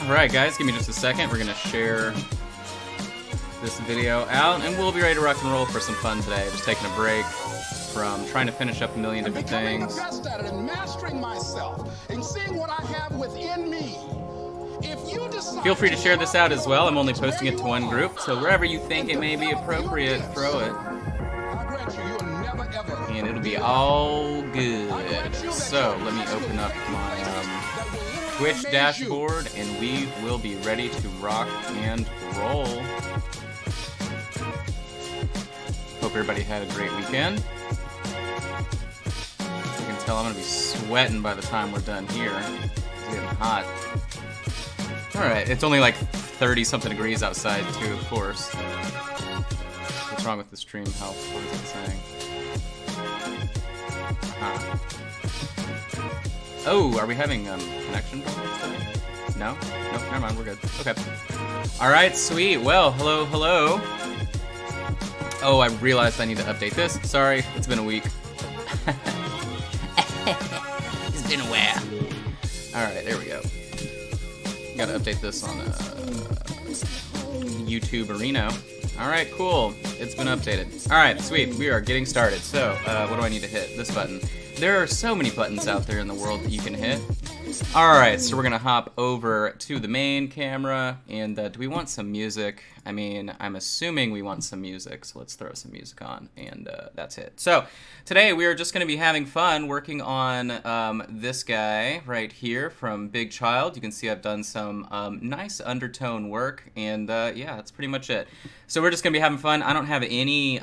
Alright guys, give me just a second. We're going to share this video out, and we'll be ready to rock and roll for some fun today. Just taking a break from trying to finish up a million different things. The best at it and mastering myself and seeing what I have within me. If you decide Feel free to share this out as well. I'm only posting it to one group, so wherever you think it may be appropriate, throw it. And it'll be all good. So, let me open up my Twitch dashboard, and we will be ready to rock and roll. Hope everybody had a great weekend. You can tell I'm going to be sweating by the time we're done here. It's getting hot. Alright, it's only like 30-something degrees outside, too, of course. What's wrong with the stream health? What is it saying? Oh, are we having connection problems today? No? Nope, never mind, we're good. Okay. Alright, sweet. Well, hello, hello. Oh, I realized I need to update this. Sorry, it's been a week. It's been a while. Alright, there we go. Gotta update this on YouTube Arena. Alright, cool. It's been updated. Alright, sweet. We are getting started. So, what do I need to hit? This button. There are so many buttons out there in the world that you can hit. Alright, so we're gonna hop over to the main camera, and do we want some music? I mean, I'm assuming we want some music, so let's throw some music on, and that's it. So, today we are just gonna be having fun working on this guy right here from Bigchild. You can see I've done some nice undertone work, and yeah, that's pretty much it. So we're just gonna be having fun. I don't have any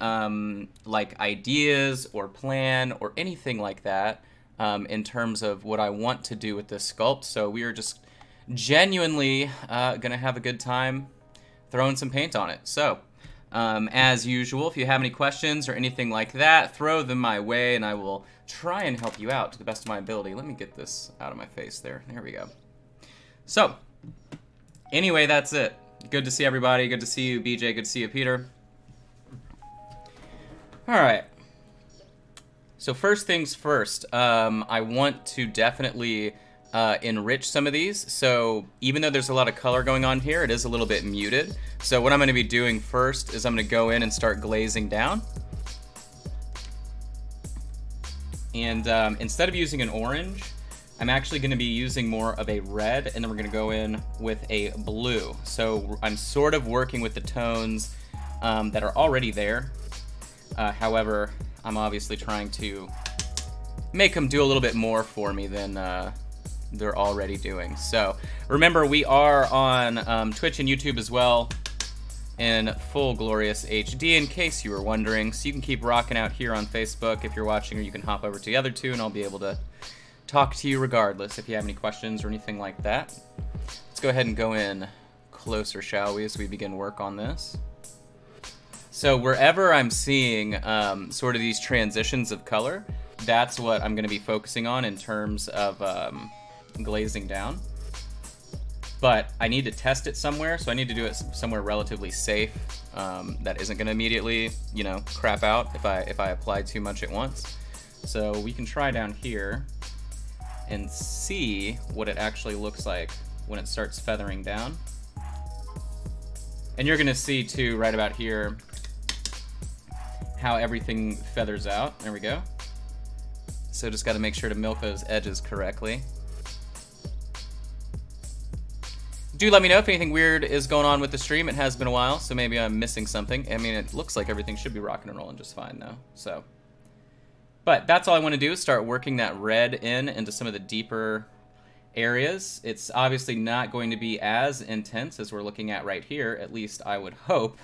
like ideas or plan or anything like that in terms of what I want to do with this sculpt. So we are just genuinely gonna have a good time throwing some paint on it. So as usual, if you have any questions or anything like that, throw them my way and I will try and help you out to the best of my ability. Let me get this out of my face there. There we go. So anyway, that's it. Good to see everybody. Good to see you, BJ. Good to see you, Peter. All right. So first things first, I want to definitely enrich some of these. So even though there's a lot of color going on here, it is a little bit muted. So what I'm going to be doing first is I'm going to go in and start glazing down. And instead of using an orange, I'm actually going to be using more of a red, and then we're going to go in with a blue. So I'm sort of working with the tones that are already there. However, I'm obviously trying to make them do a little bit more for me than they're already doing. So remember, we are on Twitch and YouTube as well in full glorious HD, in case you were wondering. So you can keep rocking out here on Facebook if you're watching, or you can hop over to the other two and I'll be able to talk to you regardless if you have any questions or anything like that. Let's go ahead and go in closer, shall we, as we begin work on this. So wherever I'm seeing sort of these transitions of color, that's what I'm going to be focusing on in terms of glazing down. But I need to test it somewhere, so I need to do it somewhere relatively safe that isn't going to immediately, you know, crap out if I apply too much at once. So we can try down here and see what it actually looks like when it starts feathering down. And you're going to see too, right about here, how everything feathers out. There we go. So just got to make sure to milk those edges correctly. Do let me know if anything weird is going on with the stream. It has been a while, so maybe I'm missing something. I mean, it looks like everything should be rocking and rolling just fine though. So, but that's all I want to do is start working that red into some of the deeper areas. It's obviously not going to be as intense as we're looking at right here, at least I would hope.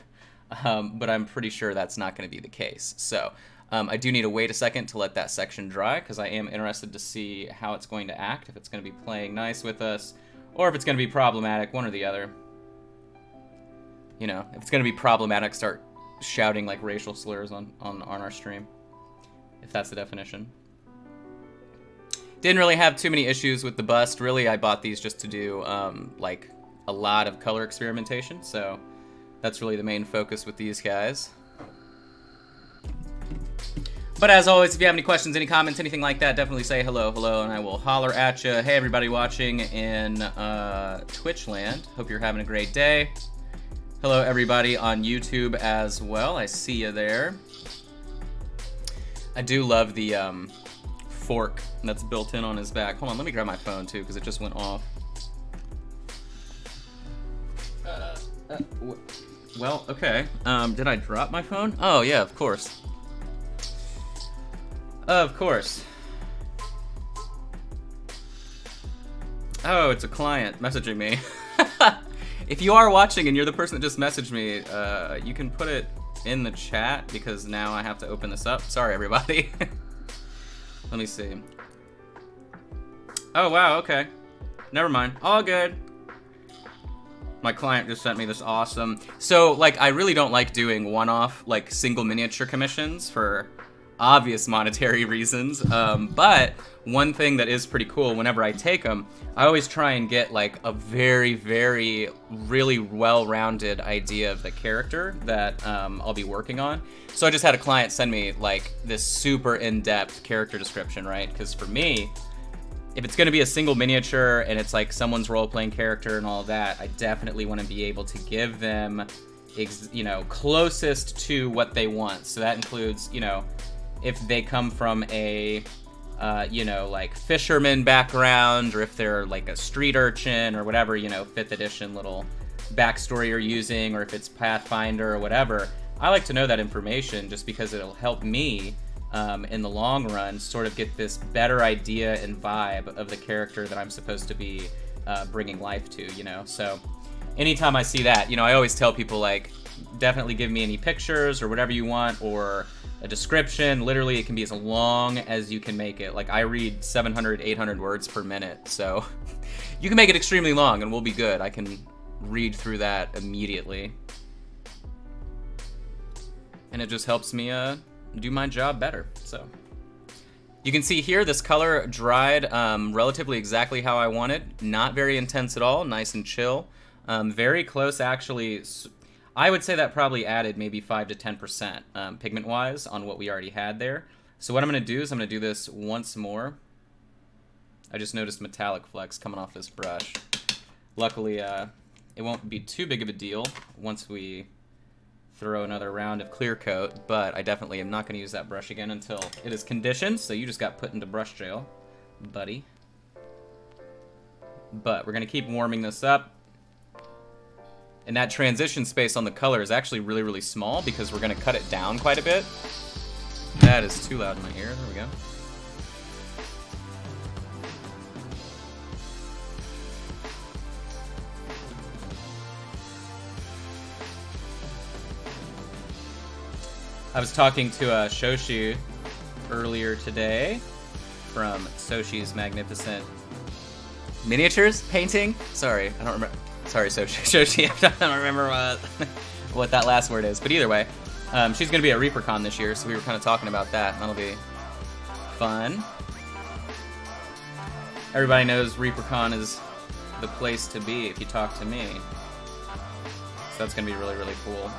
But I'm pretty sure that's not going to be the case. So I do need to wait a second to let that section dry, because I am interested to see how it's going to act, if it's going to be playing nice with us, or if it's going to be problematic, one or the other. you know, if it's gonna be problematic, start shouting like racial slurs on our stream, if that's the definition. Didn't really have too many issues with the bust. Really, I bought these just to do like a lot of color experimentation, so that's really the main focus with these guys. But as always, if you have any questions, any comments, anything like that, definitely say hello, and I will holler at you. Hey, everybody watching in Twitch land. Hope you're having a great day. Hello, everybody on YouTube as well. I see you there. I do love the fork that's built in on his back. Hold on, let me grab my phone too, because it just went off. Well, okay. Did I drop my phone? Oh, yeah, of course. Of course. Oh, it's a client messaging me. If you are watching and you're the person that just messaged me, you can put it in the chat, because now I have to open this up. Sorry, everybody. Let me see. Oh, wow, okay. Never mind. All good. My client just sent me this awesome... So, like, I really don't like doing one-off, like, single miniature commissions for obvious monetary reasons. But one thing that is pretty cool, whenever I take them, I always try and get, like, a very, very, really well-rounded idea of the character that I'll be working on. So I just had a client send me, like, this super in-depth character description, right? Because for me, if it's going to be a single miniature and it's, like, someone's role-playing character and all that, I definitely want to be able to give them, you know, closest to what they want. So that includes, you know, if they come from a... you know, like, fisherman background, or if they're, like, a street urchin, or whatever, you know, 5th edition little backstory you're using, or if it's Pathfinder, or whatever. I like to know that information just because it'll help me, in the long run, sort of get this better idea and vibe of the character that I'm supposed to be bringing life to, you know? So, anytime I see that, you know, I always tell people, like, definitely give me any pictures, or whatever you want, or a description. Literally, it can be as long as you can make it. Like, I read 700, 800 words per minute, so you can make it extremely long and we'll be good. I can read through that immediately. And it just helps me do my job better, so. You can see here, this color dried relatively exactly how I wanted. Not very intense at all, nice and chill. Very close, actually. I would say that probably added maybe 5 to 10% pigment-wise on what we already had there. So what I'm going to do is I'm going to do this once more. I just noticed metallic flecks coming off this brush. Luckily, it won't be too big of a deal once we throw another round of clear coat, but I definitely am not going to use that brush again until it is conditioned, so you just got put into brush jail, buddy. But we're going to keep warming this up. And that transition space on the color is actually really, really small because we're going to cut it down quite a bit. That is too loud in my ear. There we go. I was talking to Shoshi earlier today from Soshi's Magnificent Miniatures Painting. Sorry, I don't remember. Sorry, Shoshi, I don't remember what that last word is. But either way, she's going to be at ReaperCon this year, so we were kind of talking about that. That'll be fun. Everybody knows ReaperCon is the place to be if you talk to me. So that's going to be really, really cool.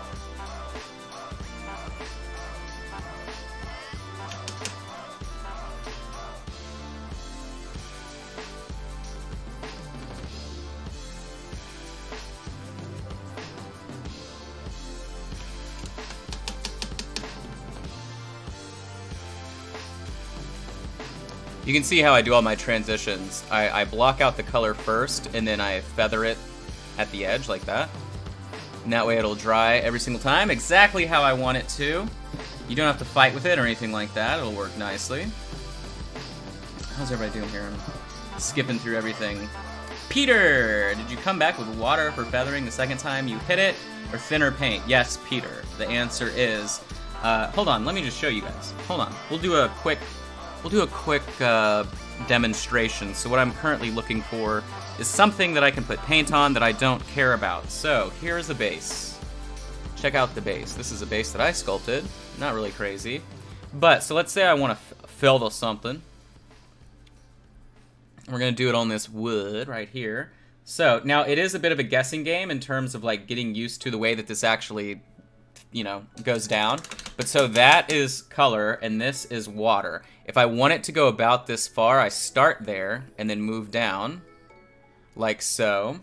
You can see how I do all my transitions. I block out the color first, and then I feather it at the edge like that. And that way it'll dry every single time, exactly how I want it to. You don't have to fight with it or anything like that. It'll work nicely. How's everybody doing here? I'm skipping through everything. Peter, did you come back with water for feathering the second time you hit it, or thinner paint? Yes, Peter. The answer is... hold on, let me just show you guys. Hold on. We'll do a quick demonstration. So what I'm currently looking for is something that I can put paint on that I don't care about. So here's a base. check out the base. This is a base that I sculpted. Not really crazy. But, so let's say I want to fill something. We're going to do it on this wood right here. So, now it is a bit of a guessing game in terms of like getting used to the way that this actually, you know, goes down. But so that is color and this is water. If I want it to go about this far, I start there and then move down like so.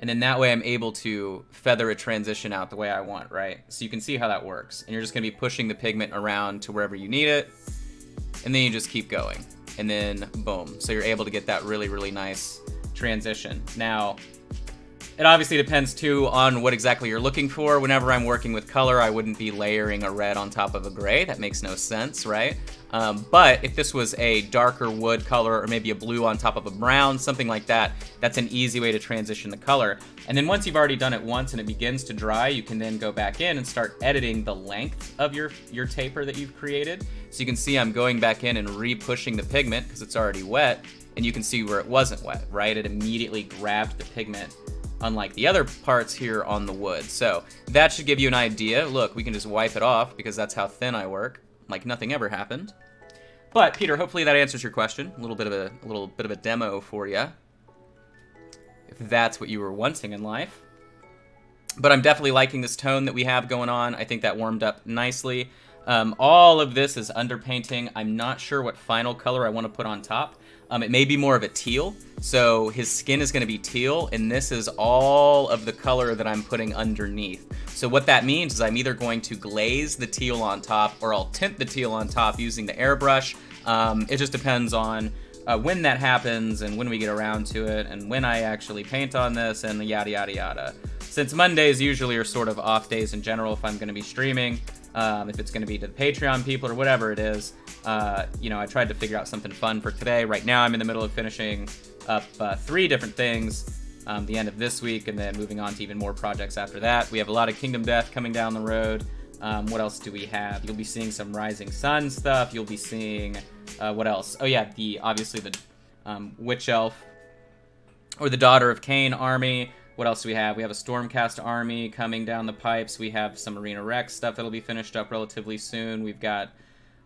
And then that way I'm able to feather a transition out the way I want, right? So you can see how that works. And you're just going to be pushing the pigment around to wherever you need it. And then you just keep going. And then boom. So you're able to get that really, really nice transition. Now, it obviously depends too on what exactly you're looking for. Whenever I'm working with color, I wouldn't be layering a red on top of a gray. That makes no sense, right? But if this was a darker wood color or maybe a blue on top of a brown, something like that, that's an easy way to transition the color. And then once you've already done it once and it begins to dry, you can then go back in and start editing the length of your taper that you've created. So you can see I'm going back in and re-pushing the pigment because it's already wet, and you can see where it wasn't wet, right? It immediately grabbed the pigment, unlike the other parts here on the wood. So that should give you an idea. Look, we can just wipe it off because that's how thin I work, like nothing ever happened. But Peter, hopefully that answers your question. A little bit of a demo for you, if that's what you were wanting in life. But I'm definitely liking this tone that we have going on. I think that warmed up nicely. All of this is underpainting. I'm not sure what final color I want to put on top. It may be more of a teal, so his skin is going to be teal, and this is all of the color that I'm putting underneath. So what that means is I'm either going to glaze the teal on top, or I'll tint the teal on top using the airbrush. It just depends on when that happens, and when we get around to it, and when I actually paint on this, and yada yada yada. Since Mondays usually are sort of off days in general if I'm going to be streaming, if it's going to be to the Patreon people or whatever it is, you know, I tried to figure out something fun for today. Right now I'm in the middle of finishing up 3 different things the end of this week, and then moving on to even more projects after that. We have a lot of Kingdom Death coming down the road. What else do we have? You'll be seeing some Rising Sun stuff. You'll be seeing, what else? Oh yeah, obviously the Witch Elf, or the Daughter of Cain army. What else do we have? We have a Stormcast army coming down the pipes. We have some Arena Rex stuff that'll be finished up relatively soon. We've got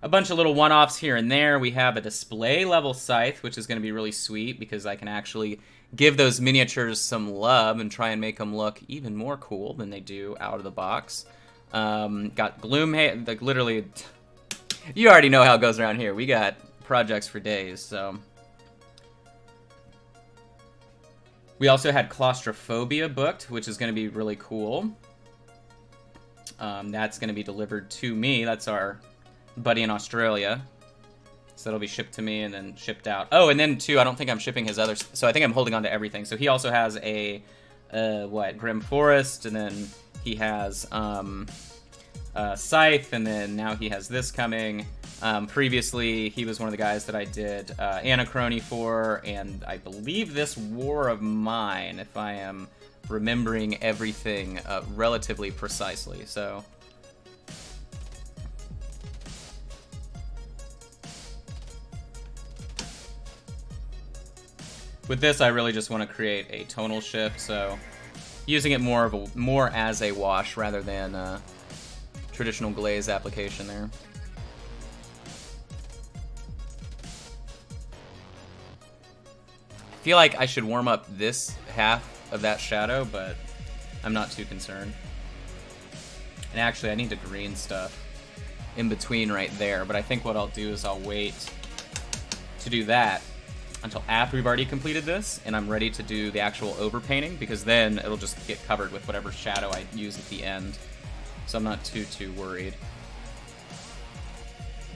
a bunch of little one-offs here and there. We have a display level scythe, which is going to be really sweet because I can actually give those miniatures some love and try and make them look even more cool than they do out of the box. Got Gloomhaven, like literally, you already know how it goes around here. We got projects for days, so. We also had Claustrophobia booked, which is going to be really cool. That's going to be delivered to me. That's our buddy in Australia. So that'll be shipped to me and then shipped out. Oh, and then too, I don't think I'm shipping his other, so I think I'm holding on to everything. So he also has a, Grim Forest, and then he has Scythe, and then now he has this coming. Previously, he was one of the guys that I did Anachrony for, and I believe this War of Mine, if I am remembering everything relatively precisely. So with this, I really just want to create a tonal shift, so using it more as a wash rather than a traditional glaze application there. I feel like I should warm up this half of that shadow, but I'm not too concerned. And actually, I need the green stuff in between right there, but I think what I'll do is I'll wait to do that until after we've already completed this, and I'm ready to do the actual overpainting, because then it'll just get covered with whatever shadow I use at the end. So I'm not too worried.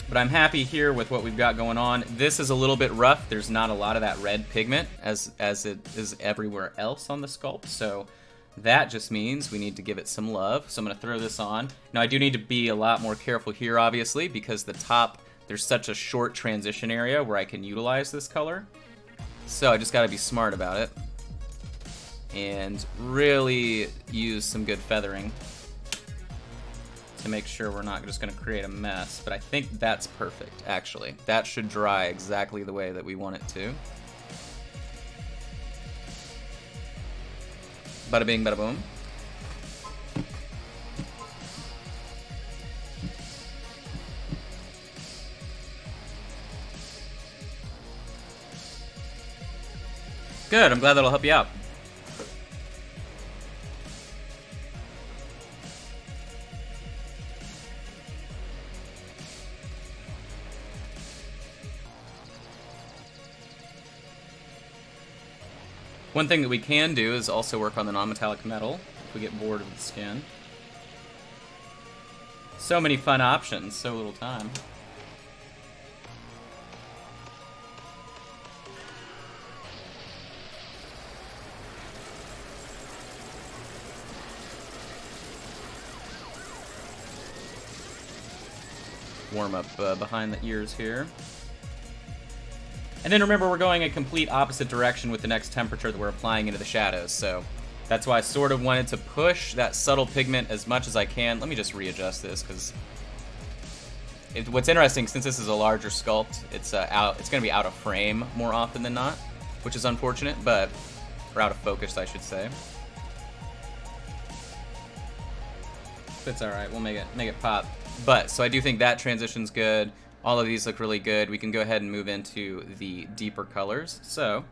But I'm happy here with what we've got going on. This is a little bit rough. There's not a lot of that red pigment as it is everywhere else on the sculpt. So that just means we need to give it some love. So I'm going to throw this on. Now I do need to be a lot more careful here, obviously, because the top, there's such a short transition area where I can utilize this color. So I just got to be smart about it and really use some good feathering to make sure we're not just going to create a mess. But I think that's perfect, actually. That should dry exactly the way that we want it to. Bada bing, bada boom. Good, I'm glad that'll help you out. One thing that we can do is also work on the non-metallic metal if we get bored of the skin. So many fun options, so little time. Warm up behind the ears here. And then remember, we're going a complete opposite direction with the next temperature that we're applying into the shadows, so that's why I sort of wanted to push that subtle pigment as much as I can. Let me just readjust this, because what's interesting, since this is a larger sculpt, it's going to be out of frame more often than not, which is unfortunate, but, or out of focus, I should say. It's alright, we'll make it pop. But, so I do think that transition's good. All of these look really good. We can go ahead and move into the deeper colors. So,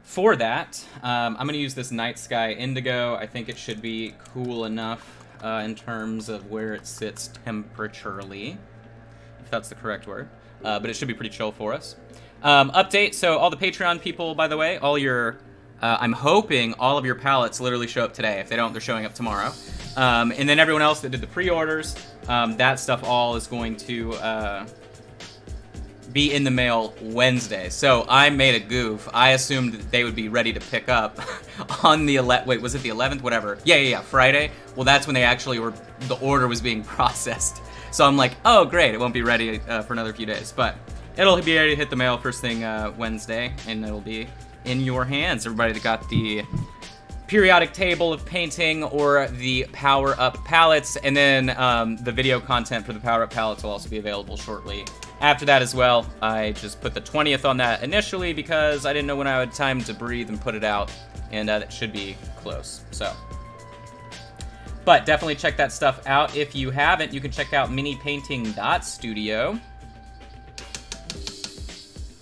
for that, I'm going to use this Night Sky Indigo. I think it should be cool enough in terms of where it sits temperaturely, if that's the correct word. But it should be pretty chill for us. Update, so all the Patreon people, by the way, all your... I'm hoping all of your palettes literally show up today. If they don't, they're showing up tomorrow. And then everyone else that did the pre-orders, that stuff all is going to be in the mail Wednesday. So I made a goof. I assumed that they would be ready to pick up on the wait, was it the 11th? Whatever. Yeah, Friday. Well, that's when they actually were, the order was being processed. So I'm like, oh great, it won't be ready for another few days. But it'll be ready to hit the mail first thing Wednesday, and it'll be in your hands. Everybody that got the periodic table of painting or the power-up palettes, and then the video content for the power-up palettes will also be available shortly after that as well. I just put the 20th on that initially because I didn't know when I had time to breathe and put it out, and that should be close. So, but definitely check that stuff out. If you haven't, you can check out minipainting.studio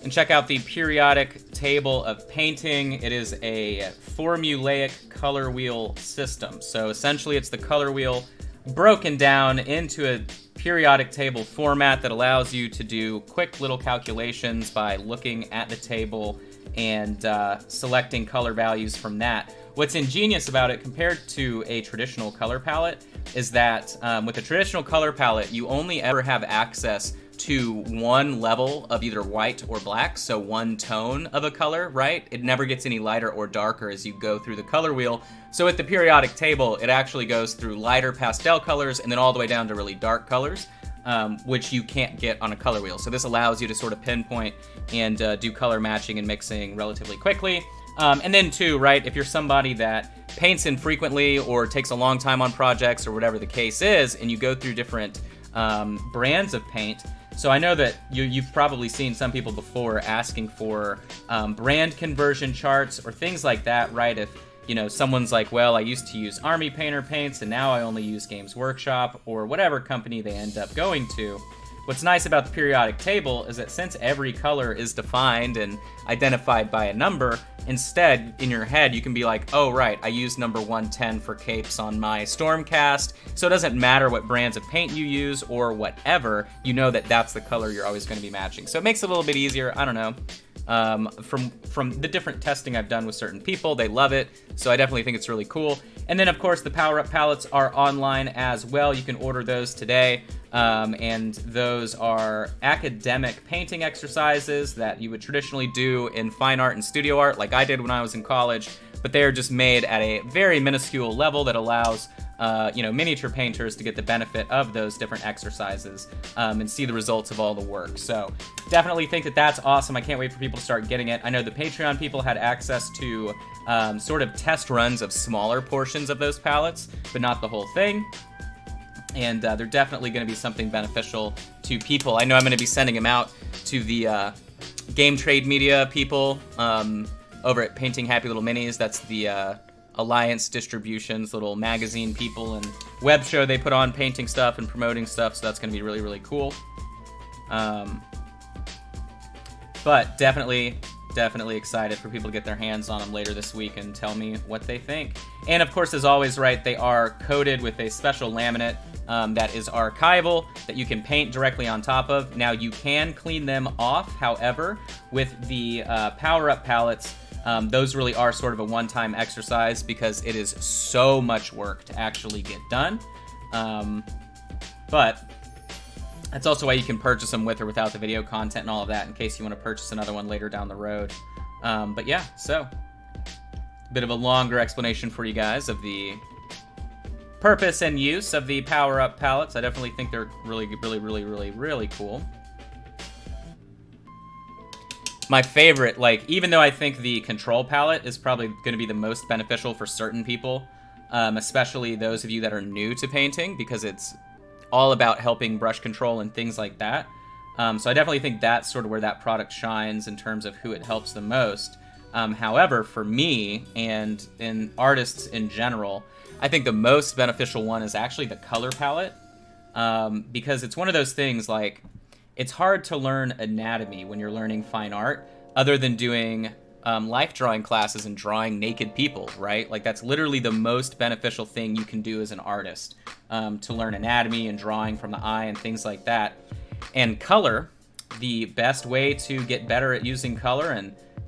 and check out the periodic table of painting. It is a formulaic color wheel system. So essentially it's the color wheel broken down into a periodic table format that allows you to do quick little calculations by looking at the table and selecting color values from that. What's ingenious about it compared to a traditional color palette is that with a traditional color palette, you only ever have access to one level of either white or black, so one tone of a color, right? It never gets any lighter or darker as you go through the color wheel. So with the periodic table, it actually goes through lighter pastel colors and then all the way down to really dark colors, which you can't get on a color wheel. So this allows you to sort of pinpoint and do color matching and mixing relatively quickly. And then too, right, if you're somebody that paints infrequently or takes a long time on projects or whatever the case is, and you go through different brands of paint. So I know that you've probably seen some people before asking for brand conversion charts or things like that, right? If, you know, someone's like, well, I used to use Army Painter paints and now I only use Games Workshop or whatever company they end up going to. What's nice about the periodic table is that since every color is defined and identified by a number, instead, in your head, you can be like, oh, right, I used number 110 for capes on my Stormcast, so it doesn't matter what brands of paint you use or whatever, you know that that's the color you're always going to be matching. So it makes it a little bit easier, I don't know. From the different testing I've done with certain people, they love it, so I definitely think it's really cool. And then, of course, the power-up palettes are online as well. You can order those today, and those are academic painting exercises that you would traditionally do in fine art and studio art, like I did when I was in college, but they're just made at a very minuscule level that allows you know, miniature painters to get the benefit of those different exercises and see the results of all the work. So definitely think that that's awesome. I can't wait for people to start getting it. I know the Patreon people had access to sort of test runs of smaller portions of those palettes, but not the whole thing. And they're definitely going to be something beneficial to people. I know I'm going to be sending them out to the Game Trade Media people over at Painting Happy Little Minis. That's the Alliance Distribution's little magazine people and web show they put on painting stuff and promoting stuff, so that's going to be really, really cool. But definitely definitely excited for people to get their hands on them later this week and tell me what they think. And of course, as always, right, they are coated with a special laminate that is archival that you can paint directly on top of. Now, you can clean them off, however, with the power-up palettes. Those really are sort of a one-time exercise because it is so much work to actually get done. But that's also why you can purchase them with or without the video content and all of that in case you want to purchase another one later down the road. But yeah, so a bit of a longer explanation for you guys of the purpose and use of the power-up palettes. I definitely think they're really cool. My favorite, like, even though I think the control palette is probably going to be the most beneficial for certain people, especially those of you that are new to painting, because it's all about helping brush control and things like that. So I definitely think that's sort of where that product shines in terms of who it helps the most. However, for me and in artists in general, I think the most beneficial one is actually the color palette, because it's one of those things like, it's hard to learn anatomy when you're learning fine art other than doing life drawing classes and drawing naked people, right? Like, that's literally the most beneficial thing you can do as an artist, to learn anatomy and drawing from the eye and things like that. And color, the best way to get better at using color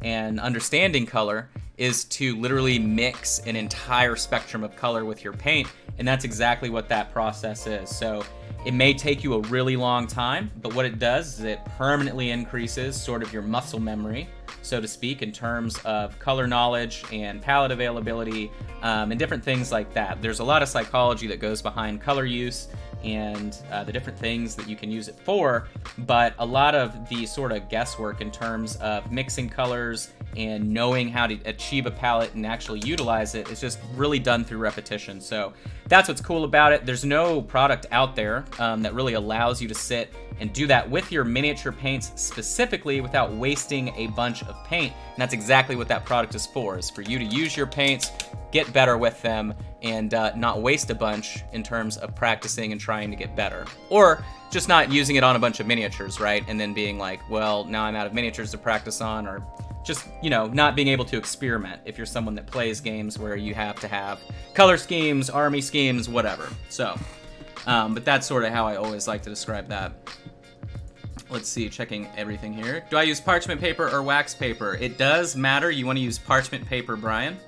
and understanding color is to literally mix an entire spectrum of color with your paint, and that's exactly what that process is. So it may take you a really long time, but what it does is it permanently increases sort of your muscle memory, so to speak, in terms of color knowledge and palette availability, and different things like that. There's a lot of psychology that goes behind color use and the different things that you can use it for, but a lot of the sort of guesswork in terms of mixing colors and knowing how to achieve a palette and actually utilize it is just really done through repetition. So that's what's cool about it. There's no product out there that really allows you to sit and do that with your miniature paints specifically without wasting a bunch of paint. And that's exactly what that product is for you to use your paints, get better with them, and not waste a bunch in terms of practicing and trying to get better. Or just not using it on a bunch of miniatures, right? And then being like, well, now I'm out of miniatures to practice on, or just, you know, not being able to experiment if you're someone that plays games where you have to have color schemes, army schemes, whatever. So, but that's sort of how I always like to describe that. Let's see, checking everything here. Do I use parchment paper or wax paper? It does matter. You want to use parchment paper, Brian.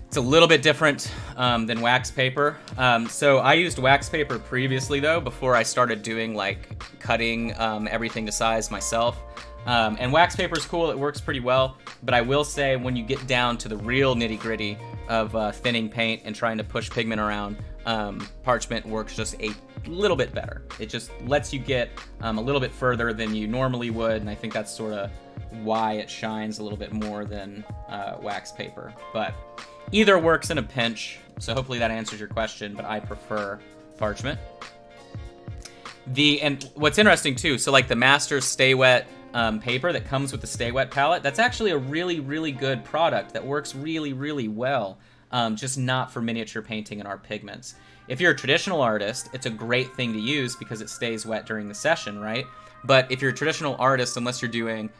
It's a little bit different than wax paper. So I used wax paper previously, though, before I started doing, like, cutting everything to size myself. And wax paper is cool. It works pretty well. But I will say, when you get down to the real nitty-gritty of thinning paint and trying to push pigment around, parchment works just a little bit better. It just lets you get a little bit further than you normally would, and I think that's sort of why it shines a little bit more than wax paper. But either works in a pinch, so hopefully that answers your question, but I prefer parchment. And what's interesting too, so like the Masters Stay Wet paper that comes with the Stay Wet palette, that's actually a really good product that works really well, just not for miniature painting and art pigments. If you're a traditional artist, it's a great thing to use because it stays wet during the session, right? But if you're a traditional artist, unless you're doing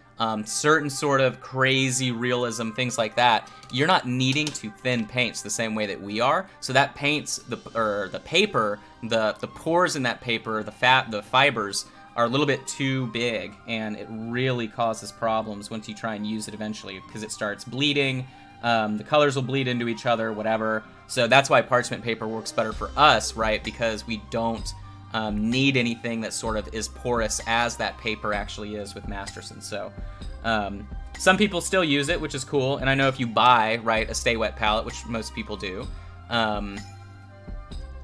certain sort of crazy realism, things like that, you're not needing to thin paints the same way that we are. So that paints, the paper, the pores in that paper, the fibers are a little bit too big, and it really causes problems once you try and use it eventually because it starts bleeding. The colors will bleed into each other, whatever. So that's why parchment paper works better for us, right? Because we don't need anything that sort of is porous as that paper actually is with Masterson. So some people still use it, which is cool. And I know if you buy, right, a Stay Wet palette, which most people do,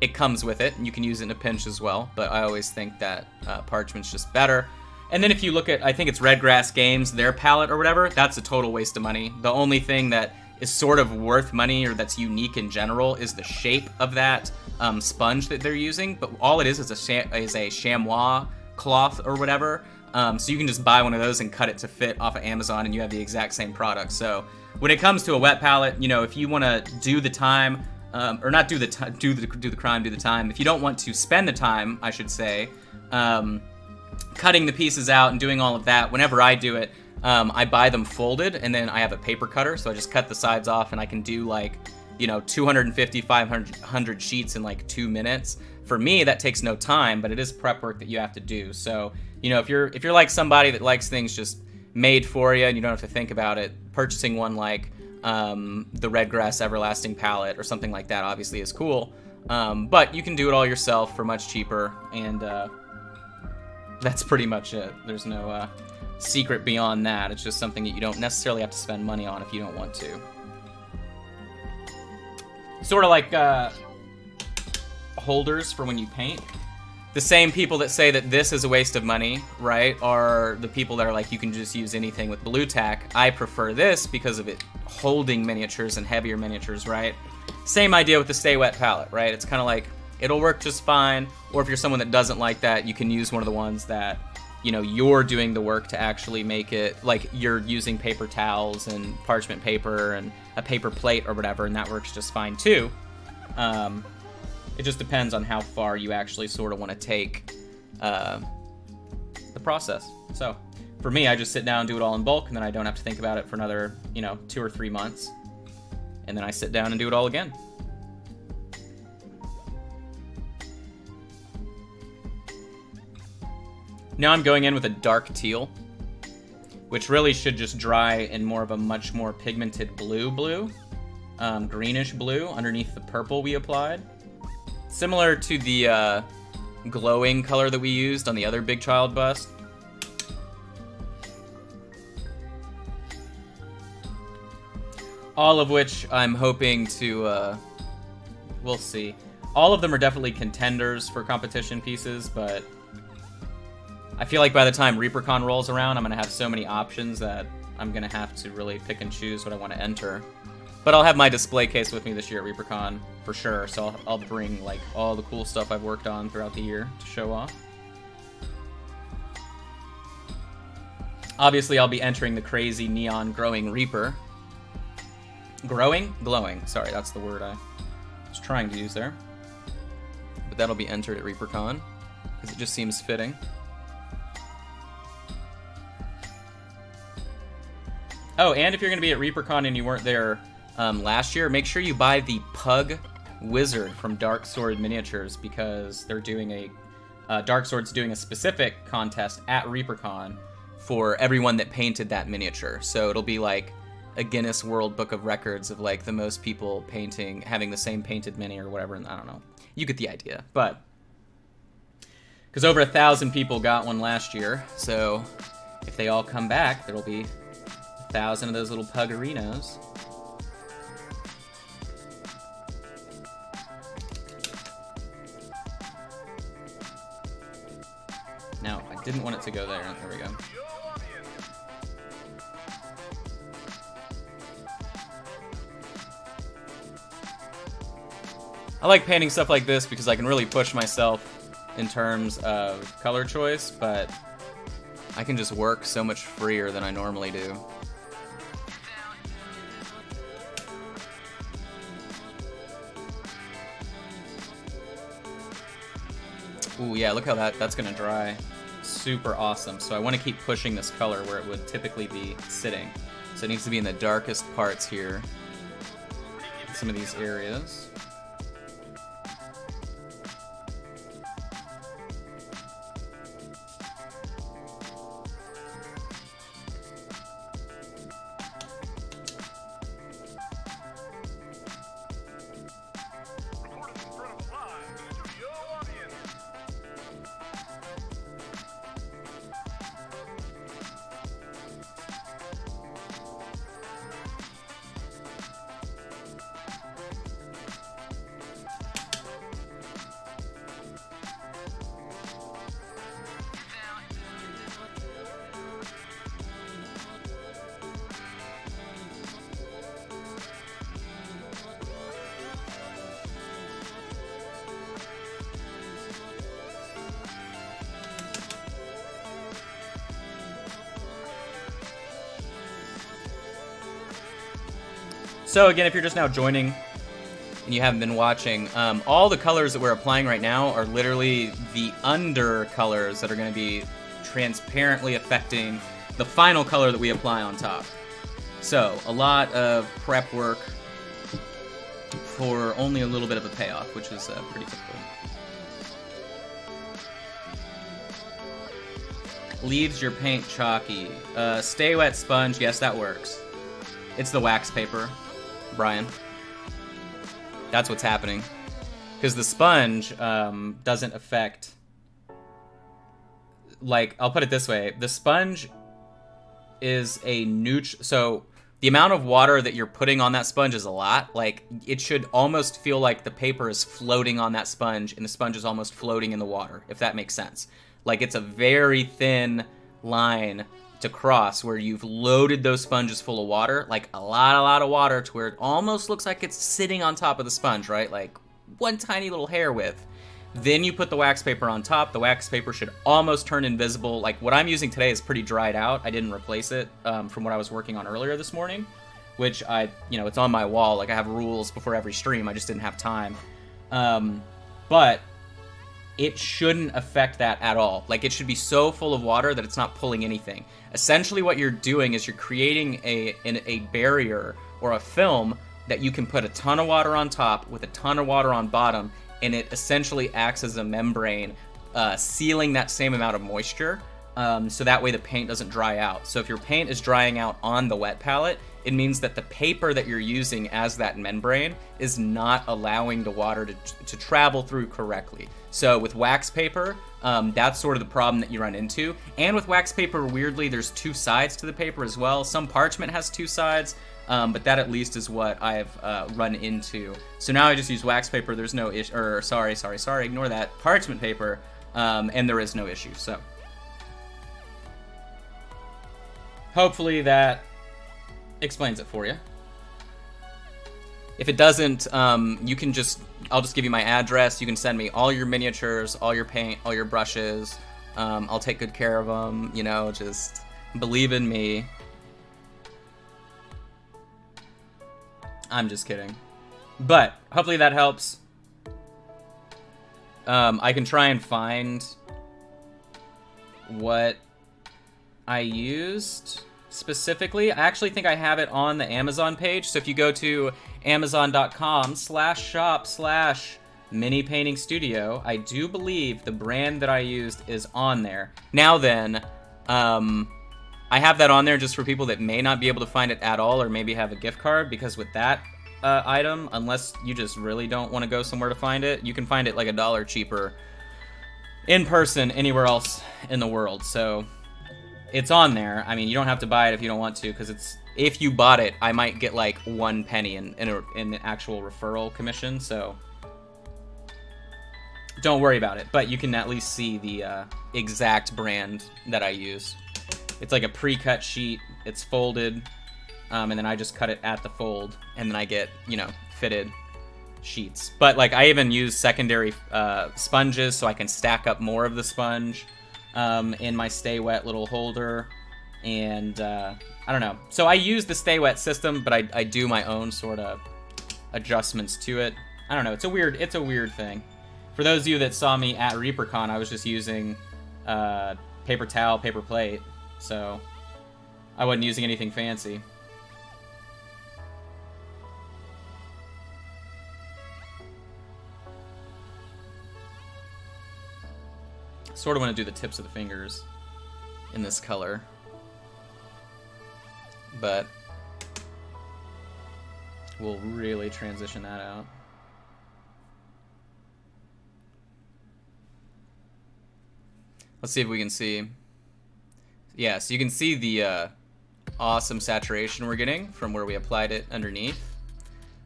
it comes with it, and you can use it in a pinch as well. But I always think that parchment's just better. And then if you look at, I think it's Redgrass Games, their palette or whatever, that's a total waste of money. The only thing that is sort of worth money or that's unique in general is the shape of that sponge that they're using. But all it is a chamois cloth or whatever. So you can just buy one of those and cut it to fit off of Amazon, and you have the exact same product. So when it comes to a wet palette, you know, if you want to do the time, or not do the time, do the crime, do the time. If you don't want to spend the time, I should say, cutting the pieces out and doing all of that, whenever I do it, I buy them folded, and then I have a paper cutter, so I just cut the sides off, and I can do like, you know, 250, 500 sheets in like 2 minutes. For me, that takes no time, but it is prep work that you have to do. So, you know, if you're like somebody that likes things just made for you and you don't have to think about it, purchasing one like the Redgrass Everlasting palette or something like that obviously is cool. But you can do it all yourself for much cheaper, and that's pretty much it. There's no secret beyond that. It's just something that you don't necessarily have to spend money on if you don't want to. Sort of like holders for when you paint. The same people that say that this is a waste of money, right, are the people that are like, you can just use anything with blue tack. I prefer this because of it holding miniatures and heavier miniatures, right? Same idea with the Stay Wet palette, right? It's kind of like, it'll work just fine. Or if you're someone that doesn't like that, you can use one of the ones that, you know, you're doing the work to actually make it, like you're using paper towels and parchment paper and a paper plate or whatever, and that works just fine too. It just depends on how far you actually sort of want to take the process. So for me, I just sit down and do it all in bulk, and then I don't have to think about it for another, you know, 2 or 3 months. And then I sit down and do it all again. Now I'm going in with a dark teal, which really should just dry in more of a much more pigmented blue, greenish blue underneath the purple we applied. Similar to the glowing color that we used on the other Bigchild bust. All of which I'm hoping to, we'll see. All of them are definitely contenders for competition pieces, but I feel like by the time ReaperCon rolls around, I'm going to have so many options that I'm going to have to really pick and choose what I want to enter. But I'll have my display case with me this year at ReaperCon, for sure, so I'll bring, like, all the cool stuff I've worked on throughout the year to show off. Obviously, I'll be entering the crazy neon growing Reaper. Growing? Glowing. Sorry, that's the word I was trying to use there. But that'll be entered at ReaperCon, because it just seems fitting. Oh, and if you're going to be at ReaperCon and you weren't there last year, make sure you buy the Pug Wizard from Dark Sword Miniatures, because they're doing a Dark Sword's doing a specific contest at ReaperCon for everyone that painted that miniature. So it'll be like a Guinness World Book of Records of like the most people having the same painted mini or whatever. I don't know. You get the idea. But because over 1,000 people got one last year, so if they all come back, there'll be 1,000 of those little Pugarinos. No, I didn't want it to go there. There we go. I like painting stuff like this because I can really push myself in terms of color choice, but I can just work so much freer than I normally do. Ooh, yeah, look how that's gonna dry. Super awesome. So I want to keep pushing this color where it would typically be sitting. So it needs to be in the darkest parts here. Some of these areas. So again, if you're just now joining and you haven't been watching, all the colors that we're applying right now are literally the under colors that are going to be transparently affecting the final color that we apply on top. So, a lot of prep work for only a little bit of a payoff, which is pretty typical. Leaves your paint chalky. Stay wet sponge, yes, that works. It's the wax paper, Brian. That's what's happening. Because the sponge doesn't affect... Like, I'll put it this way. The sponge is a neutral... So, the amount of water that you're putting on that sponge is a lot. Like, it should almost feel like the paper is floating on that sponge, and the sponge is almost floating in the water, if that makes sense. Like, it's a very thin line to cross where you've loaded those sponges full of water, like a lot of water, to where it almost looks like it's sitting on top of the sponge, right? Like, one tiny little hair width. Then you put the wax paper on top. The wax paper should almost turn invisible. Like, what I'm using today is pretty dried out. I didn't replace it from what I was working on earlier this morning, which it's on my wall. Like, I have rules before every stream. I just didn't have time. But it shouldn't affect that at all. Like, it should be so full of water that it's not pulling anything. Essentially, what you're doing is you're creating a barrier or a film that you can put a ton of water on top with a ton of water on bottom, and it essentially acts as a membrane, sealing that same amount of moisture, so that way the paint doesn't dry out. So if your paint is drying out on the wet palette, it means that the paper that you're using as that membrane is not allowing the water to travel through correctly. So with wax paper, that's sort of the problem that you run into. And with wax paper, weirdly, there's two sides to the paper as well. Some parchment has two sides, but that at least is what I've run into. So now I just use wax paper. There's no issue, or sorry, ignore that. Parchment paper, and there is no issue. So hopefully that explains it for you. If it doesn't, you can I'll just give you my address. You can send me all your miniatures, all your paint, all your brushes. I'll take good care of them, just believe in me. I'm just kidding. But hopefully that helps. I can try and find what I used specifically. I actually think I have it on the Amazon page. So if you go to amazon.com/shop/mini painting studio, I do believe the brand that I used is on there. Now then, I have that on there just for people that may not be able to find it at all, or maybe have a gift card, because with that item, unless you just really don't want to go somewhere to find it, you can find it like $1 cheaper in person anywhere else in the world. So it's on there. I mean, you don't have to buy it if you don't want to, because if you bought it, I might get like 1 penny in the actual referral commission, so don't worry about it. But you can at least see the exact brand that I use. It's like a pre-cut sheet. It's folded, and then I just cut it at the fold, and then I get, fitted sheets. But like, I even use secondary sponges, so I can stack up more of the sponge in my Stay Wet little holder. And I don't know. So I use the Stay Wet system, but I do my own sort of adjustments to it. I don't know. It's a weird thing. For those of you that saw me at ReaperCon, I was just using paper towel, paper plate, so I wasn't using anything fancy. Sort of want to do the tips of the fingers in this color, but we'll really transition that out. Let's see if we can see. Yeah, so you can see the awesome saturation we're getting from where we applied it underneath.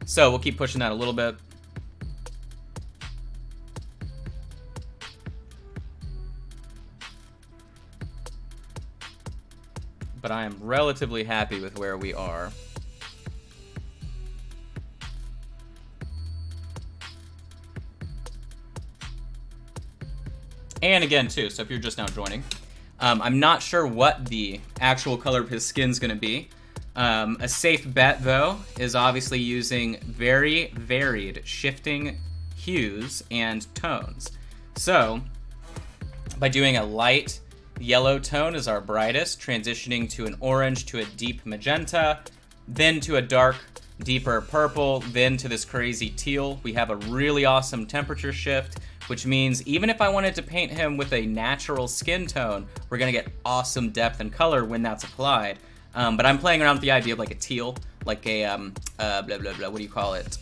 So we'll keep pushing that a little bit. But I am relatively happy with where we are. And again, too, so if you're just now joining, I'm not sure what the actual color of his skin's gonna be. A safe bet, though, is obviously using very varied shifting hues and tones. So, by doing a light Yellow tone is our brightest, transitioning to an orange, to a deep magenta, then to a dark, deeper purple, then to this crazy teal. We have a really awesome temperature shift, which means even if I wanted to paint him with a natural skin tone, we're gonna get awesome depth and color when that's applied. But I'm playing around with the idea of like a teal, like a, blah, blah, blah, what do you call it?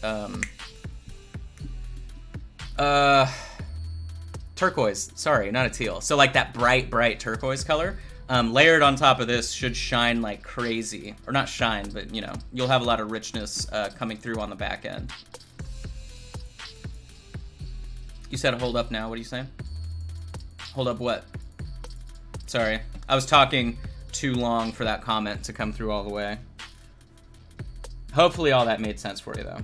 Turquoise, sorry, not a teal. So like that bright, bright turquoise color, layered on top of this should shine like crazy. Or not shine, but you know, you'll have a lot of richness coming through on the back end. You said hold up now, what are you saying? Hold up what? Sorry, I was talking too long for that comment to come through all the way. Hopefully all that made sense for you though.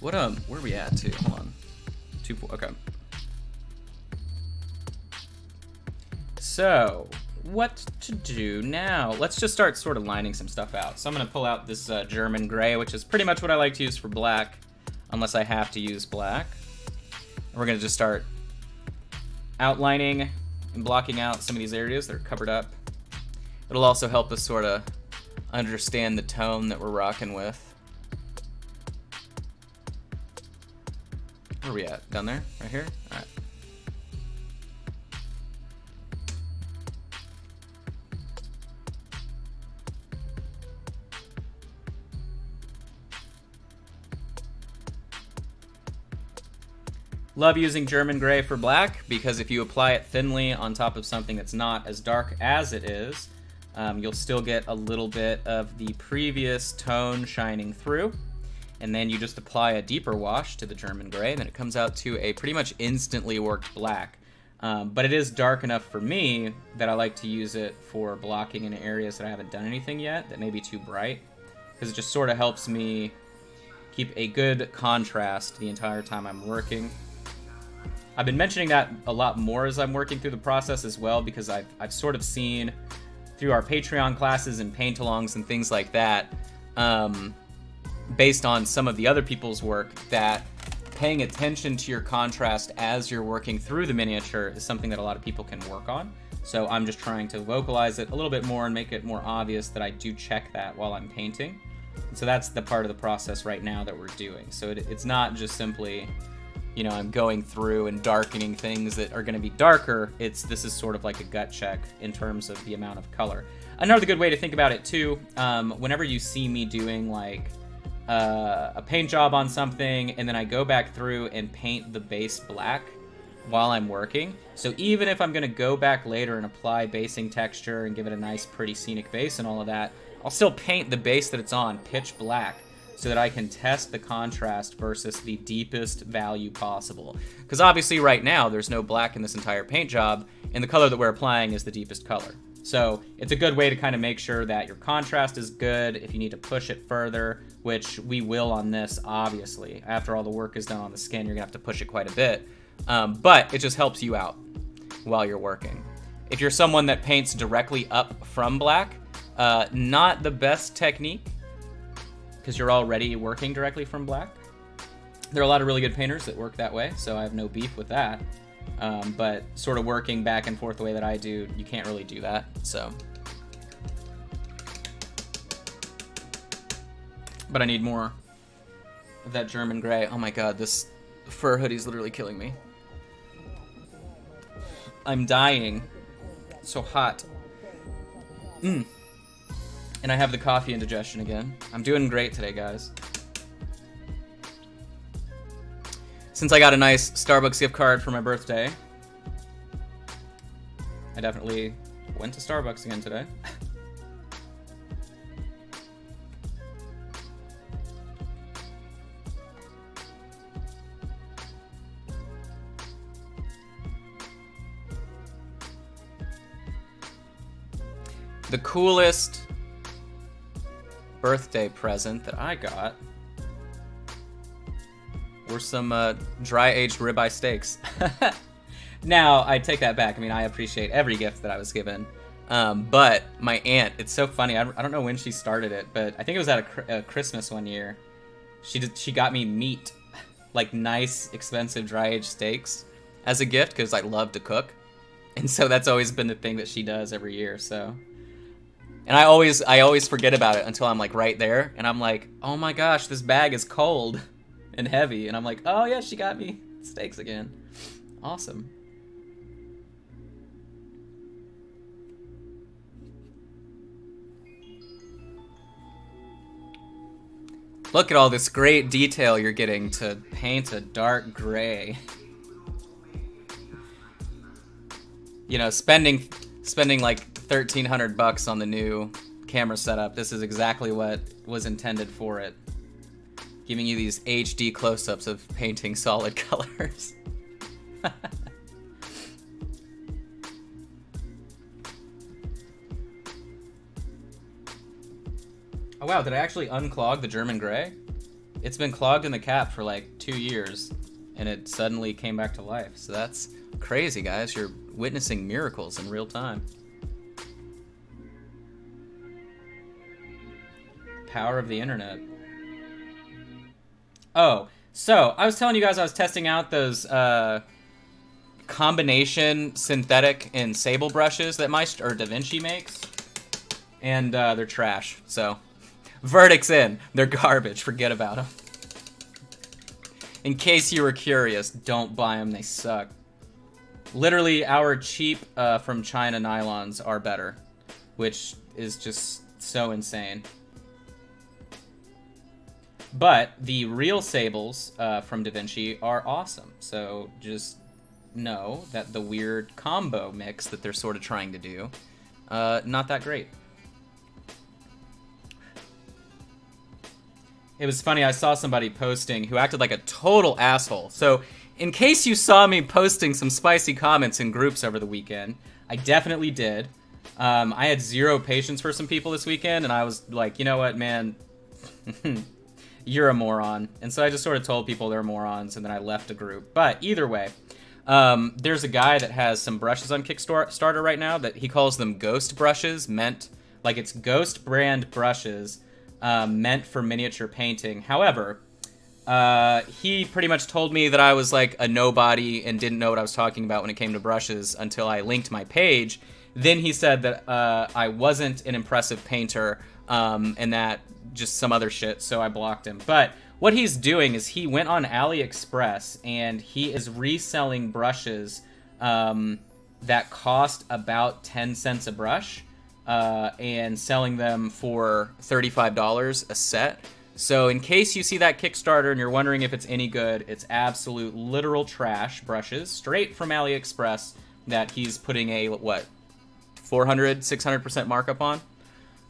What, where are we at too? Hold on. 2, 4, okay. So, what to do now? Let's just start sort of lining some stuff out. So I'm gonna pull out this German gray, which is pretty much what I like to use for black, unless I have to use black. And we're gonna just start outlining and blocking out some of these areas that are covered up. It'll also help us sort of understand the tone that we're rocking with. Where are we at? Down there? Right here? All right. Love using German gray for black because if you apply it thinly on top of something that's not as dark as it is, you'll still get a little bit of the previous tone shining through. And then you just apply a deeper wash to the German gray, and then it comes out to a pretty much instantly worked black. But it is dark enough for me that I like to use it for blocking in areas that I haven't done anything yet, that may be too bright, because it just sort of helps me keep a good contrast the entire time I'm working. I've been mentioning that a lot more as I'm working through the process as well, because I've sort of seen through our Patreon classes and paint-alongs and things like that, based on some of the other people's work, that paying attention to your contrast as you're working through the miniature is something that a lot of people can work on. So I'm just trying to vocalize it a little bit more and make it more obvious that I do check that while I'm painting. And so that's the part of the process right now that we're doing. So it's not just simply, you know, I'm going through and darkening things that are going to be darker. This is sort of like a gut check in terms of the amount of color. Another good way to think about it too, whenever you see me doing like a paint job on something and then I go back through and paint the base black while I'm working. So even if I'm going to go back later and apply basing texture and give it a nice pretty scenic base and all of that, I'll still paint the base that it's on pitch black, so that I can test the contrast versus the deepest value possible. Because obviously right now there's no black in this entire paint job, and the color that we're applying is the deepest color. So it's a good way to kind of make sure that your contrast is good. If you need to push it further, which we will on this, obviously. After all the work is done on the skin, you're gonna have to push it quite a bit. But it just helps you out while you're working. If you're someone that paints directly up from black, not the best technique, because you're already working directly from black. There are a lot of really good painters that work that way, so I have no beef with that. But sort of working back and forth the way that I do, you can't really do that, so. But I need more of that German gray. Oh my god, this fur hoodie's literally killing me. I'm dying. It's so hot. And I have the coffee indigestion again. I'm doing great today, guys. Since I got a nice Starbucks gift card for my birthday, I definitely went to Starbucks again today. The coolest birthday present that I got were some dry-aged ribeye steaks. Now, I take that back. I mean, I appreciate every gift that I was given. But my aunt, it's so funny. I don't know when she started it, but I think it was at a Christmas one year. She got me meat, like nice, expensive dry-aged steaks as a gift because I love to cook. And so that's always been the thing that she does every year, so. And I always forget about it until I'm like right there, and I'm like, oh my gosh, this bag is cold and heavy. And I'm like, oh yeah, she got me steaks again. Awesome. Look at all this great detail you're getting to paint a dark gray. You know, spending like 1,300 bucks on the new camera setup. This is exactly what was intended for it. Giving you these HD close-ups of painting solid colors. Oh wow, did I actually unclog the German gray? It's been clogged in the cap for like 2 years, and it suddenly came back to life. So that's crazy, guys. You're witnessing miracles in real time. Power of the internet. Oh, so I was telling you guys I was testing out those combination synthetic and sable brushes that DaVinci makes, and they're trash. So, verdict's in. They're garbage. Forget about them. In case you were curious, don't buy them. They suck. Literally, our cheap from China nylons are better, which is just so insane. But the real sables from DaVinci are awesome. So just know that the weird combo mix that they're sort of trying to do, not that great. It was funny, I saw somebody posting who acted like a total asshole. So in case you saw me posting some spicy comments in groups over the weekend, I definitely did. I had zero patience for some people this weekend, and I was like, you know what, man? You're a moron. And so I just sort of told people they're morons, and then I left the group. But either way, there's a guy that has some brushes on Kickstarter right now that he calls them ghost brushes, meant, like it's ghost brand brushes meant for miniature painting. However, he pretty much told me that I was like a nobody and didn't know what I was talking about when it came to brushes until I linked my page. Then he said that I wasn't an impressive painter and that just some other shit, so I blocked him. But what he's doing is he went on AliExpress and he is reselling brushes that cost about 10 cents a brush and selling them for $35 a set. So in case you see that Kickstarter and you're wondering if it's any good, it's absolute literal trash brushes straight from AliExpress that he's putting a, what, 400, 600% markup on.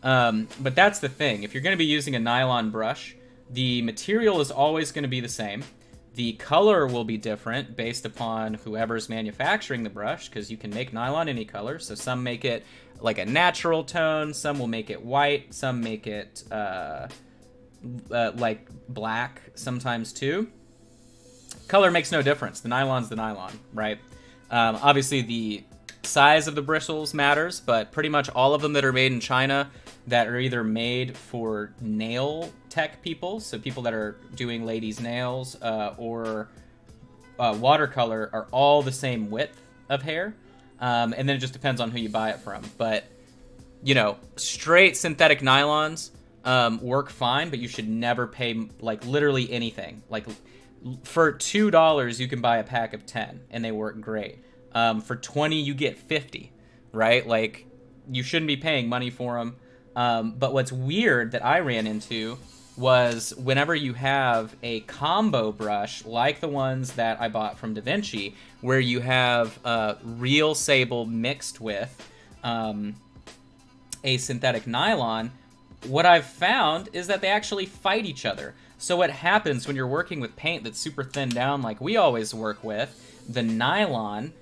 But that's the thing. If you're going to be using a nylon brush, the material is always going to be the same. The color will be different based upon whoever's manufacturing the brush, because you can make nylon any color. So some make it like a natural tone, some will make it white, some make it like black sometimes too. Color makes no difference. The nylon's the nylon, right? Obviously the size of the bristles matters, but pretty much all of them that are made in China that are either made for nail tech people, so people that are doing ladies' nails, or watercolor, are all the same width of hair. And then it just depends on who you buy it from. But, you know, straight synthetic nylons work fine, but you should never pay, like, literally anything. Like, for $2, you can buy a pack of 10, and they work great. For 20, you get 50, right? Like, you shouldn't be paying money for them. But what's weird that I ran into was whenever you have a combo brush, like the ones that I bought from DaVinci, where you have real sable mixed with a synthetic nylon, what I've found is that they actually fight each other. So what happens when you're working with paint that's super thinned down like we always work with, the nylon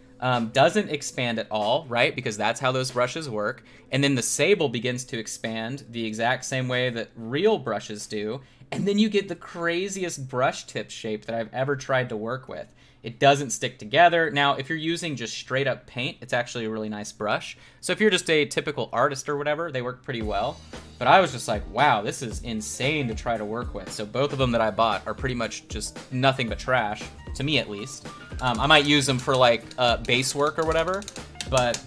doesn't expand at all, right? Because that's how those brushes work. And then the sable begins to expand the exact same way that real brushes do. And then you get the craziest brush tip shape that I've ever tried to work with. It doesn't stick together. Now, if you're using just straight up paint, it's actually a really nice brush. So if you're just a typical artist or whatever, they work pretty well. But I was just like, wow, this is insane to try to work with. So both of them that I bought are pretty much just nothing but trash, to me at least. I might use them for like base work or whatever, but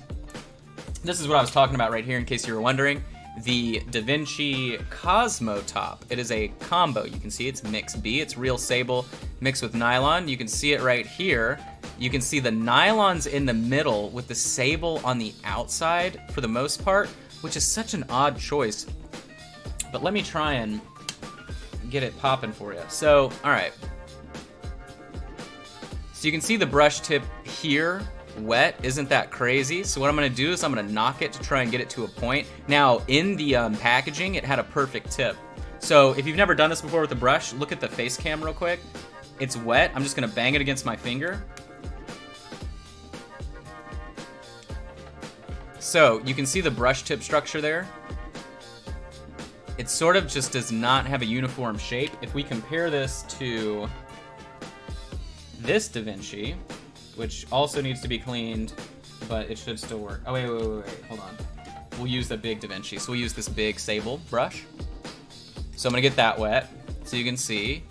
this is what I was talking about right here in case you were wondering. The DaVinci Cosmo top. It is a combo. You can see it's Mix B. It's real sable mixed with nylon. You can see it right here. You can see the nylon's in the middle with the sable on the outside for the most part, which is such an odd choice. But let me try and get it popping for you. So, all right. So you can see the brush tip here, wet. Isn't that crazy? So what I'm gonna do is I'm gonna knock it to try and get it to a point. Now, in the packaging, it had a perfect tip. So if you've never done this before with a brush, look at the face cam real quick. It's wet. I'm just gonna bang it against my finger. So you can see the brush tip structure there. It sort of just does not have a uniform shape. If we compare this to this DaVinci, which also needs to be cleaned, but it should still work. Oh, wait, hold on. We'll use the big DaVinci. So we'll use this big sable brush. So I'm gonna get that wet, so you can see.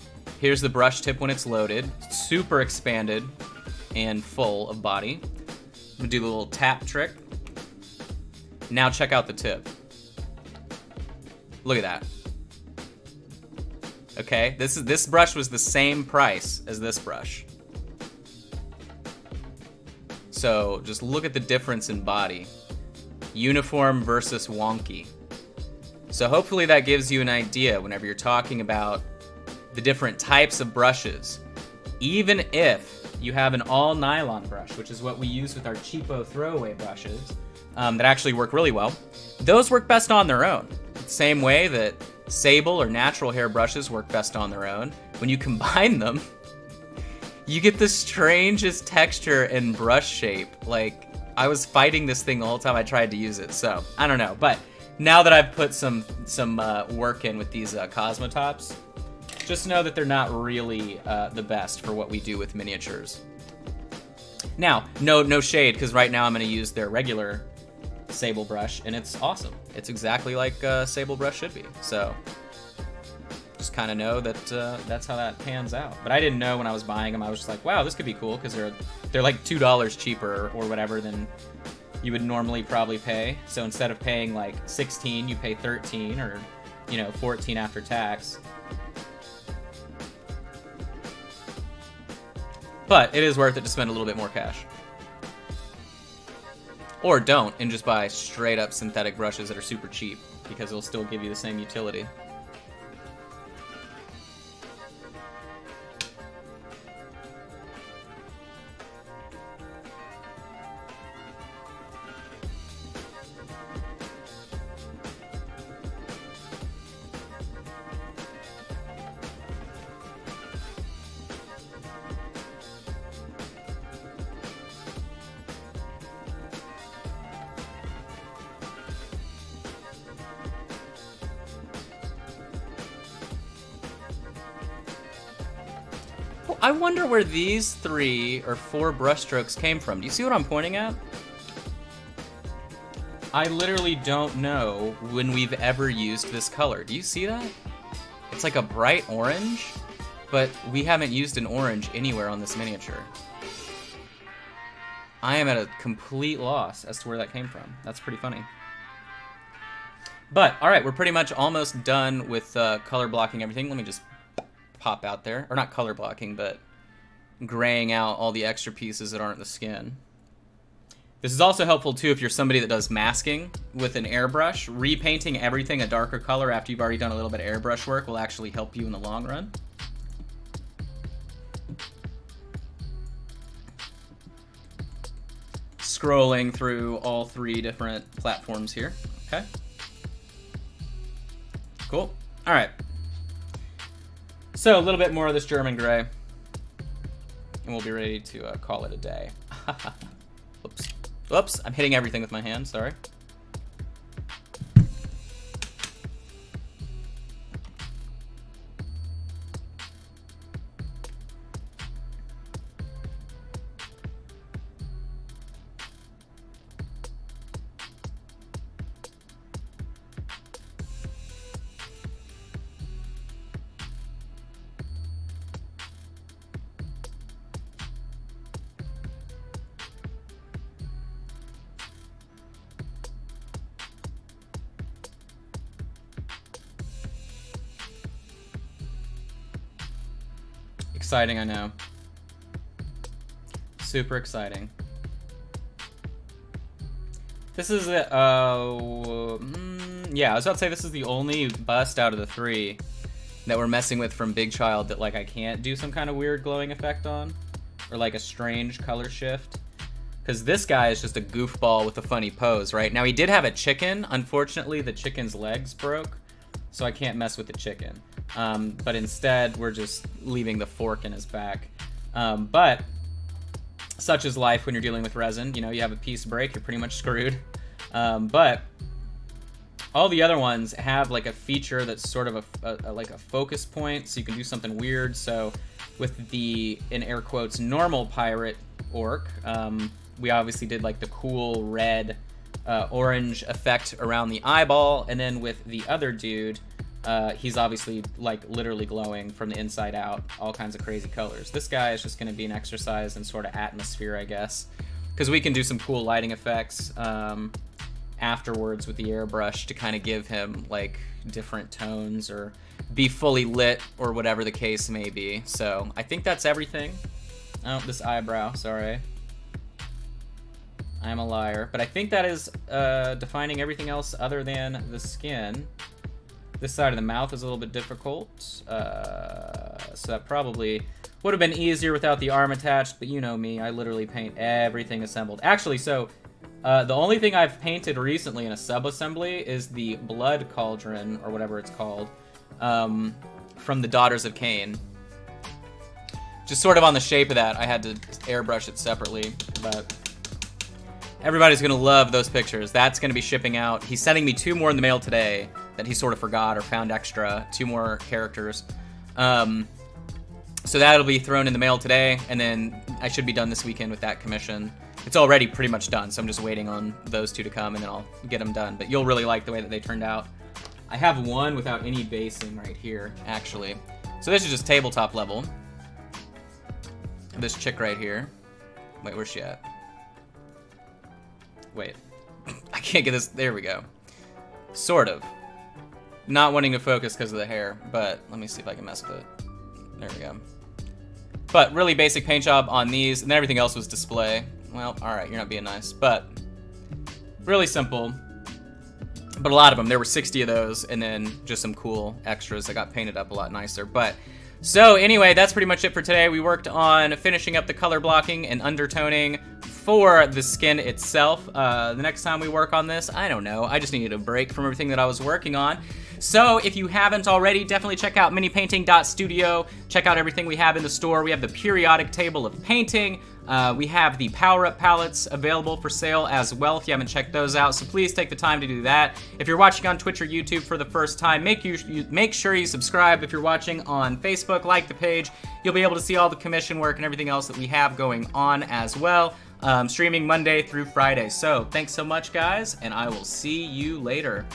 Here's the brush tip when it's loaded. Super expanded and full of body. I'm gonna do the little tap trick. Now check out the tip. Look at that. Okay, this brush was the same price as this brush. So just look at the difference in body. Uniform versus wonky. So hopefully that gives you an idea whenever you're talking about the different types of brushes. Even if you have an all nylon brush, which is what we use with our cheapo throwaway brushes, that actually work really well, those work best on their own. The same way that sable or natural hair brushes work best on their own. When you combine them, you get the strangest texture and brush shape. Like, I was fighting this thing the whole time I tried to use it, so I don't know. But now that I've put some work in with these Cosmo tops, just know that they're not really the best for what we do with miniatures. Now, no shade, because right now I'm going to use their regular sable brush, and it's awesome. It's exactly like a sable brush should be. So just kind of know that that's how that pans out. But I didn't know when I was buying them. I was just like, wow, this could be cool, because they're like $2 cheaper or whatever than you would normally probably pay. So instead of paying like 16, you pay 13, or 14 after tax. But it is worth it to spend a little bit more cash. Or don't, and just buy straight up synthetic brushes that are super cheap, because it'll still give you the same utility. I wonder where these 3 or 4 brush strokes came from. Do you see what I'm pointing at? I literally don't know when we've ever used this color. Do you see that? It's like a bright orange, but we haven't used an orange anywhere on this miniature. I am at a complete loss as to where that came from. That's pretty funny. But, alright, we're pretty much almost done with color blocking everything. Let me just pop out there, or not color blocking, but graying out all the extra pieces that aren't the skin. This is also helpful too if you're somebody that does masking with an airbrush. Repainting everything a darker color after you've already done a little bit of airbrush work will actually help you in the long run. Scrolling through all 3 different platforms here. Okay. Cool. All right. So a little bit more of this German gray, and we'll be ready to call it a day. Oops. Oops, I'm hitting everything with my hand, sorry. Exciting, I know. Super exciting. This is yeah, I was about to say this is the only bust out of the 3 that we're messing with from Bigchild that, like, I can't do some kind of weird glowing effect on, or like a strange color shift. Because this guy is just a goofball with a funny pose, right? Now, he did have a chicken. Unfortunately, the chicken's legs broke, so I can't mess with the chicken. But instead, we're just leaving the fork in his back. But such is life when you're dealing with resin. You know, you have a piece break, you're pretty much screwed. But all the other ones have like a feature that's sort of like a focus point, so you can do something weird. So with the, in air quotes, normal pirate orc, we obviously did like the cool red, orange effect around the eyeball, and then with the other dude, he's obviously like literally glowing from the inside out, all kinds of crazy colors. This guy is just going to be an exercise in sort of atmosphere, I guess, because we can do some cool lighting effects afterwards with the airbrush to kind of give him like different tones or be fully lit or whatever the case may be. So I think that's everything. Oh, this eyebrow, sorry. I'm a liar. But I think that is defining everything else other than the skin. This side of the mouth is a little bit difficult. So that probably would have been easier without the arm attached, but you know me, I literally paint everything assembled. Actually, so the only thing I've painted recently in a sub-assembly is the blood cauldron, or whatever it's called, from the Daughters of Cain. Just sort of on the shape of that, I had to airbrush it separately, but everybody's gonna love those pictures. That's gonna be shipping out. He's sending me 2 more in the mail today that he sort of forgot or found extra, 2 more characters. So that'll be thrown in the mail today, and then I should be done this weekend with that commission. It's already pretty much done, so I'm just waiting on those 2 to come, and then I'll get them done. But you'll really like the way that they turned out. I have one without any basing right here, actually. So this is just tabletop level. This chick right here. Wait, where's she at? Wait. I can't get this. There we go. Sort of. Not wanting to focus because of the hair, but let me see if I can mess with it. There we go. But really basic paint job on these, and then everything else was display. Well, alright, you're not being nice. But really simple. But a lot of them. There were 60 of those, and then just some cool extras that got painted up a lot nicer. But so anyway, that's pretty much it for today. We worked on finishing up the color blocking and undertoning for the skin itself. The next time we work on this, I don't know. I just needed a break from everything that I was working on. So if you haven't already, definitely check out minipainting.studio. Check out everything we have in the store. We have the periodic table of painting. We have the power-up palettes available for sale as well if you haven't checked those out, so please take the time to do that. If you're watching on Twitch or YouTube for the first time, make sure you subscribe. If you're watching on Facebook, like the page. You'll be able to see all the commission work and everything else that we have going on as well. Streaming Monday through Friday. So thanks so much, guys, and I will see you later.